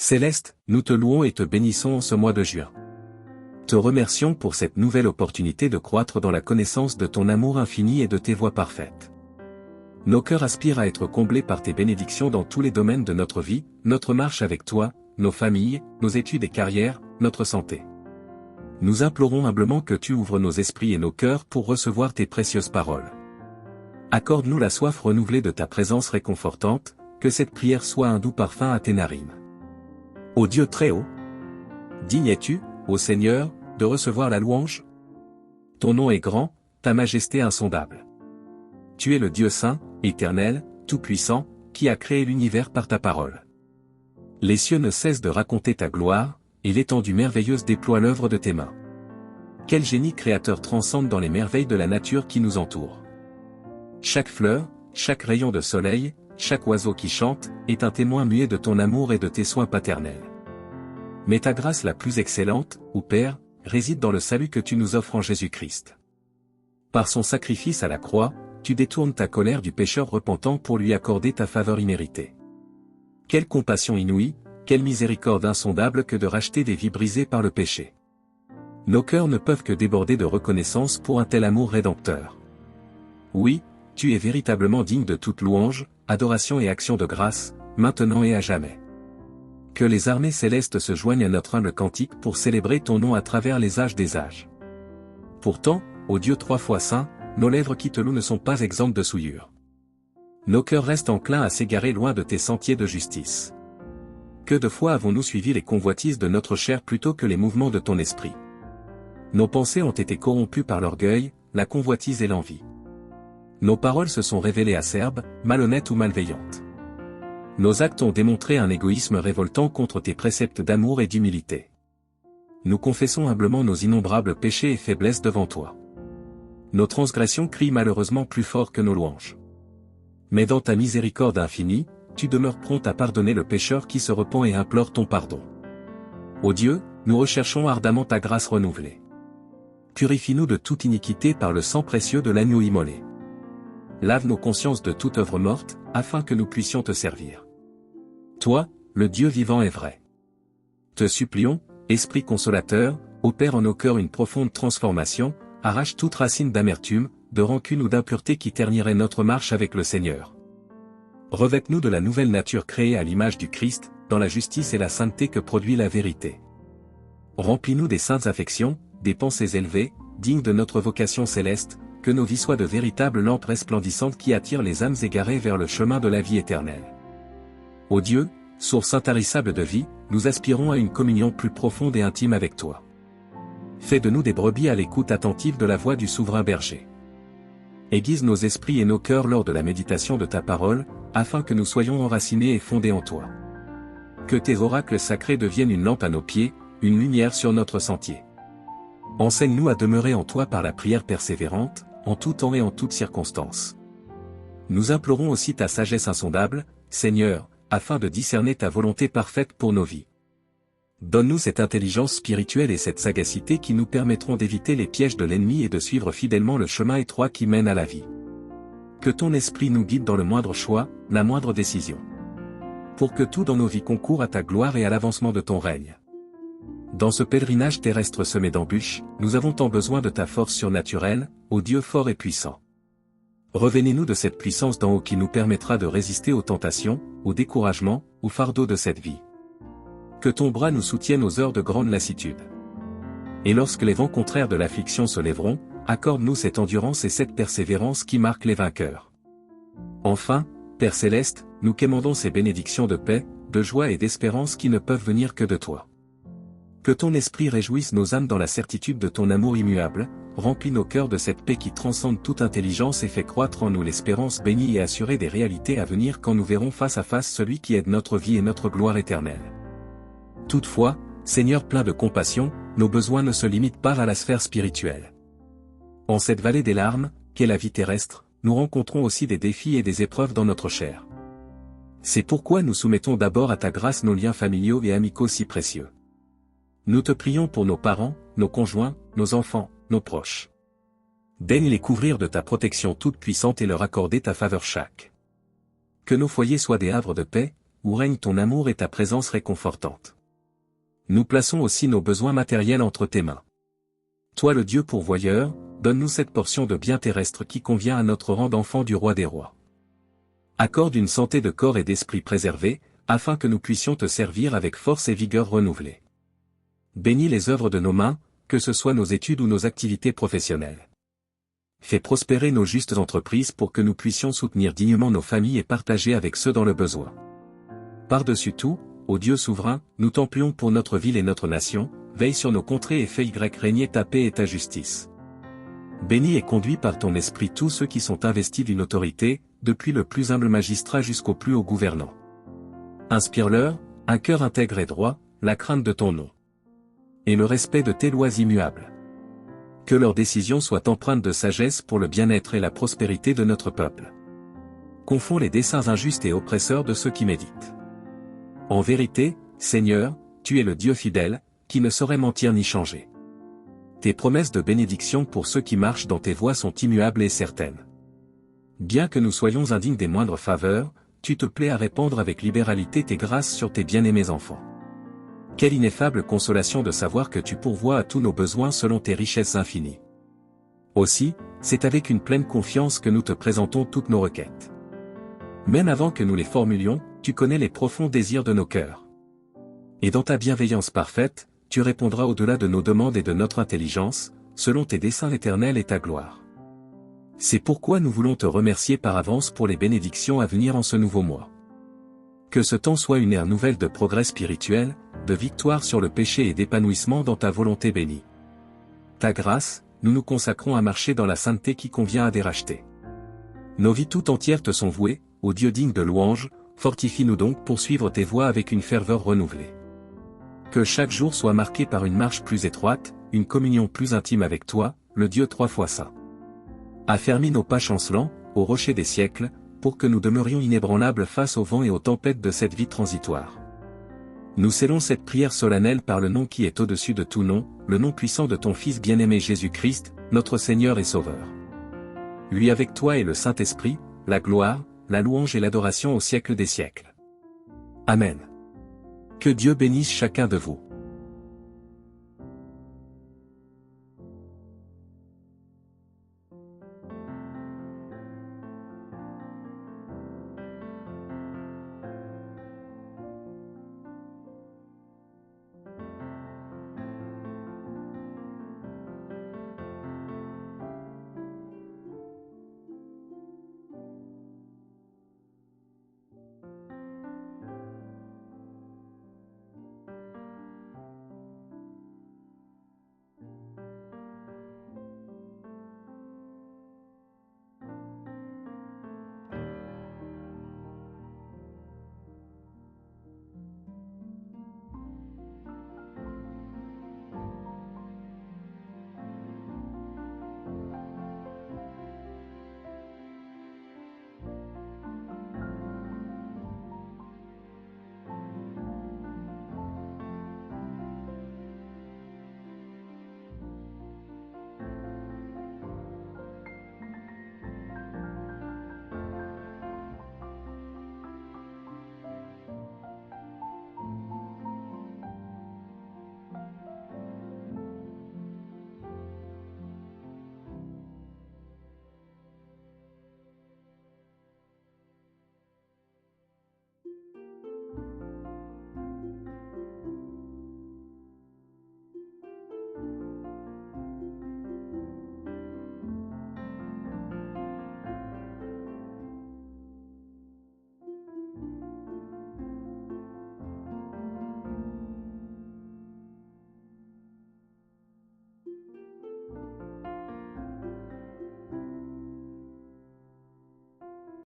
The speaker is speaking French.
Céleste, nous te louons et te bénissons en ce mois de juin. Te remercions pour cette nouvelle opportunité de croître dans la connaissance de ton amour infini et de tes voies parfaites. Nos cœurs aspirent à être comblés par tes bénédictions dans tous les domaines de notre vie, notre marche avec toi, nos familles, nos études et carrières, notre santé. Nous implorons humblement que tu ouvres nos esprits et nos cœurs pour recevoir tes précieuses paroles. Accorde-nous la soif renouvelée de ta présence réconfortante, que cette prière soit un doux parfum à tes narines. Ô Dieu très haut, digne es-tu, ô Seigneur, de recevoir la louange? Ton nom est grand, ta majesté insondable. Tu es le Dieu saint, éternel, tout-puissant, qui a créé l'univers par ta parole. Les cieux ne cessent de raconter ta gloire, et l'étendue merveilleuse déploie l'œuvre de tes mains. Quel génie créateur transcende dans les merveilles de la nature qui nous entoure. Chaque fleur, chaque rayon de soleil, chaque oiseau qui chante, est un témoin muet de ton amour et de tes soins paternels. Mais ta grâce la plus excellente, ô Père, réside dans le salut que tu nous offres en Jésus-Christ. Par son sacrifice à la croix, tu détournes ta colère du pécheur repentant pour lui accorder ta faveur imméritée. Quelle compassion inouïe, quelle miséricorde insondable que de racheter des vies brisées par le péché. Nos cœurs ne peuvent que déborder de reconnaissance pour un tel amour rédempteur. Oui, tu es véritablement digne de toute louange, adoration et action de grâce, maintenant et à jamais. Que les armées célestes se joignent à notre humble cantique pour célébrer ton nom à travers les âges des âges. Pourtant, ô Dieu trois fois saint, nos lèvres qui te louent ne sont pas exemptes de souillure. Nos cœurs restent enclins à s'égarer loin de tes sentiers de justice. Que de fois avons-nous suivi les convoitises de notre chair plutôt que les mouvements de ton esprit. Nos pensées ont été corrompues par l'orgueil, la convoitise et l'envie. Nos paroles se sont révélées acerbes, malhonnêtes ou malveillantes. Nos actes ont démontré un égoïsme révoltant contre tes préceptes d'amour et d'humilité. Nous confessons humblement nos innombrables péchés et faiblesses devant toi. Nos transgressions crient malheureusement plus fort que nos louanges. Mais dans ta miséricorde infinie, tu demeures prompt à pardonner le pécheur qui se repent et implore ton pardon. Ô Dieu, nous recherchons ardemment ta grâce renouvelée. Purifie-nous de toute iniquité par le sang précieux de l'agneau immolé. Lave nos consciences de toute œuvre morte, afin que nous puissions te servir. Toi, le Dieu vivant et vrai. Te supplions, Esprit consolateur, opère en nos cœurs une profonde transformation, arrache toute racine d'amertume, de rancune ou d'impureté qui ternirait notre marche avec le Seigneur. Revête-nous de la nouvelle nature créée à l'image du Christ, dans la justice et la sainteté que produit la vérité. Remplis-nous des saintes affections, des pensées élevées, dignes de notre vocation céleste, que nos vies soient de véritables lampes resplendissantes qui attirent les âmes égarées vers le chemin de la vie éternelle. Ô Dieu, source intarissable de vie, nous aspirons à une communion plus profonde et intime avec toi. Fais de nous des brebis à l'écoute attentive de la voix du souverain berger. Aiguise nos esprits et nos cœurs lors de la méditation de ta parole, afin que nous soyons enracinés et fondés en toi. Que tes oracles sacrés deviennent une lampe à nos pieds, une lumière sur notre sentier. Enseigne-nous à demeurer en toi par la prière persévérante, en tout temps et en toutes circonstances. Nous implorons aussi ta sagesse insondable, Seigneur, afin de discerner ta volonté parfaite pour nos vies. Donne-nous cette intelligence spirituelle et cette sagacité qui nous permettront d'éviter les pièges de l'ennemi et de suivre fidèlement le chemin étroit qui mène à la vie. Que ton esprit nous guide dans le moindre choix, la moindre décision. Pour que tout dans nos vies concourt à ta gloire et à l'avancement de ton règne. Dans ce pèlerinage terrestre semé d'embûches, nous avons tant besoin de ta force surnaturelle, ô Dieu fort et puissant. Revenez-nous de cette puissance d'en haut qui nous permettra de résister aux tentations, aux découragements, aux fardeaux de cette vie. Que ton bras nous soutienne aux heures de grande lassitude. Et lorsque les vents contraires de l'affliction se lèveront, accorde-nous cette endurance et cette persévérance qui marquent les vainqueurs. Enfin, Père Céleste, nous quémandons ces bénédictions de paix, de joie et d'espérance qui ne peuvent venir que de toi. Que ton esprit réjouisse nos âmes dans la certitude de ton amour immuable, remplis nos cœurs de cette paix qui transcende toute intelligence et fait croître en nous l'espérance bénie et assurée des réalités à venir quand nous verrons face à face celui qui est notre vie et notre gloire éternelle. Toutefois, Seigneur plein de compassion, nos besoins ne se limitent pas à la sphère spirituelle. En cette vallée des larmes, qu'est la vie terrestre, nous rencontrons aussi des défis et des épreuves dans notre chair. C'est pourquoi nous soumettons d'abord à ta grâce nos liens familiaux et amicaux si précieux. Nous te prions pour nos parents, nos conjoints, nos enfants, nos proches. Daigne les couvrir de ta protection toute puissante et leur accorder ta faveur chaque. Que nos foyers soient des havres de paix, où règne ton amour et ta présence réconfortante. Nous plaçons aussi nos besoins matériels entre tes mains. Toi le Dieu pourvoyeur, donne-nous cette portion de bien terrestre qui convient à notre rang d'enfant du roi des rois. Accorde une santé de corps et d'esprit préservée, afin que nous puissions te servir avec force et vigueur renouvelée. Bénis les œuvres de nos mains, que ce soit nos études ou nos activités professionnelles. Fais prospérer nos justes entreprises pour que nous puissions soutenir dignement nos familles et partager avec ceux dans le besoin. Par-dessus tout, ô Dieu souverain, nous t'employons pour notre ville et notre nation, veille sur nos contrées et fais régner ta paix et ta justice. Bénis et conduis par ton esprit tous ceux qui sont investis d'une autorité, depuis le plus humble magistrat jusqu'au plus haut gouvernant. Inspire-leur, un cœur intègre et droit, la crainte de ton nom. Et le respect de tes lois immuables. Que leurs décisions soient empreintes de sagesse pour le bien-être et la prospérité de notre peuple. Confonds les desseins injustes et oppresseurs de ceux qui méditent. En vérité, Seigneur, tu es le Dieu fidèle, qui ne saurait mentir ni changer. Tes promesses de bénédiction pour ceux qui marchent dans tes voies sont immuables et certaines. Bien que nous soyons indignes des moindres faveurs, tu te plais à répandre avec libéralité tes grâces sur tes bien-aimés enfants. Quelle ineffable consolation de savoir que tu pourvois à tous nos besoins selon tes richesses infinies. Aussi, c'est avec une pleine confiance que nous te présentons toutes nos requêtes. Même avant que nous les formulions, tu connais les profonds désirs de nos cœurs. Et dans ta bienveillance parfaite, tu répondras au-delà de nos demandes et de notre intelligence, selon tes desseins éternels et ta gloire. C'est pourquoi nous voulons te remercier par avance pour les bénédictions à venir en ce nouveau mois. Que ce temps soit une ère nouvelle de progrès spirituel, de victoire sur le péché et d'épanouissement dans ta volonté bénie. Ta grâce, nous nous consacrons à marcher dans la sainteté qui convient à des rachetés. Nos vies tout entières te sont vouées, ô Dieu digne de louange, fortifie-nous donc pour suivre tes voies avec une ferveur renouvelée. Que chaque jour soit marqué par une marche plus étroite, une communion plus intime avec toi, le Dieu trois fois saint. Affermis nos pas chancelants, au rocher des siècles, pour que nous demeurions inébranlables face aux vents et aux tempêtes de cette vie transitoire. Nous scellons cette prière solennelle par le nom qui est au-dessus de tout nom, le nom puissant de ton Fils bien-aimé Jésus-Christ, notre Seigneur et Sauveur. Lui avec toi et le Saint-Esprit, la gloire, la louange et l'adoration au siècle des siècles. Amen. Que Dieu bénisse chacun de vous.